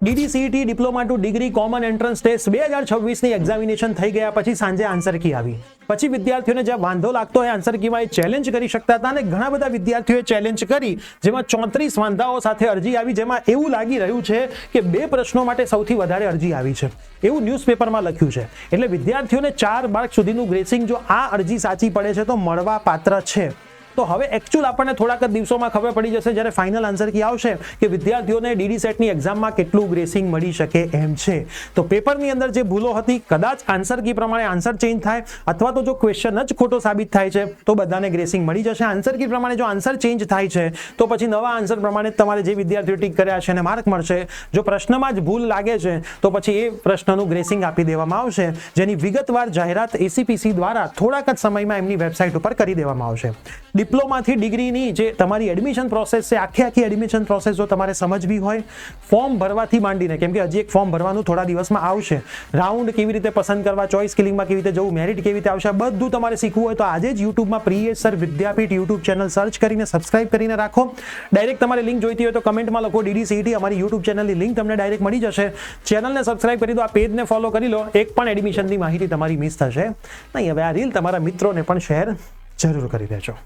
ડીડીસીઈટી diploma to degree common entrance test 2026ની examination થઈ ગયા પછી સાંજે આન્સર કી આવી. પછી વિદ્યાર્થીઓને જ્યાં વાંધો લાગતો હોય આન્સર કીમાં એ ચેલેન્જ કરી શકતા હતા અને ઘણા બધા વિદ્યાર્થીઓએ ચેલેન્જ કરી, જેમાં 34 વાંધાઓ સાથે અરજી આવી, જેમાં એવું લાગી રહ્યું છે કે 2 પ્રશ્નો માટે સૌથી વધારે અરજી આવી છે, એવું ન્યૂઝપેપરમાં લખ્યું છે. એટલે વિદ્યાર્થીઓને 4 માર્ક સુધીનું ગ્રેસિંગ જો આ અરજી સાચી પડે છે તો મળવા પાત્ર છે. તો હવે એકચ્યુઅલ આપણને થોડાક જ દિવસોમાં ખબર પડી જશે જ્યારે ફાઇનલ આન્સર કી આવશે કે વિદ્યાર્થીઓને ડીડી સેટની એક્ઝામમાં કેટલું ગ્રેસિંગ મળી શકે એમ છે. તો પેપરની અંદર જે ભૂલો હતી, કદાચ આન્સર કી પ્રમાણે આન્સર ચેન્જ થાય અથવા તો જો ક્વેશ્ચન જ ખોટો સાબિત થાય છે તો બધાને ગ્રેસિંગ મળી જશે. આન્સર કી પ્રમાણે જો આન્સર ચેન્જ થાય છે તો પછી નવા આન્સર પ્રમાણે તમારે જે વિદ્યાર્થીઓ ટીક કર્યા છે એને માર્ક મળશે. જો પ્રશ્નમાં જ ભૂલ લાગે છે તો પછી એ પ્રશ્નનું ગ્રેસિંગ આપી દેવામાં આવશે, જેની વિગતવાર જાહેરાત એસીપીસી દ્વારા થોડાક જ સમયમાં એમની વેબસાઇટ ઉપર કરી દેવામાં આવશે. ડિપ્લોમાથી ડિગ્રીની જે તમારી એડમિશન પ્રોસેસ છે, આખી એડમિશન પ્રોસેસ જો તમારે સમજવી હોય, ફોર્મ ભરવાથી માંડીને, કેમ કે હજી એક ફોર્મ ભરવાનું થોડા દિવસમાં આવશે, રાઉન્ડ કેવી રીતે પસંદ કરવા, ચોઇસ કિલિંગમાં કેવી રીતે જવું, મેરિટ કેવી રીતે આવશે, બધું તમારે શીખવું હોય તો આજે જ યુટ્યુબમાં પ્રિયેશ સર વિદ્યાપીઠ યુટ્યુબ ચેનલ સર્ચ કરીને સબસ્ક્રાઇબ કરીને રાખો. ડાયરેક્ટ તમારે લિંક જોઈતી હોય તો કમેન્ટમાં લખો ડીડીસીઈટી, અમારી યુટ્યુબ ચેનલની લિંક તમને ડાયરેક્ટ મળી જશે. ચેનલને સબસ્ક્રાઇબ કરી દો, આ પેજને ફોલો કરી લો, એક પણ એડમિશનની માહિતી તમારી મિસ થશે નહીં. હવે આ રીલ તમારા મિત્રોને પણ શેર જરૂર કરી દેજો.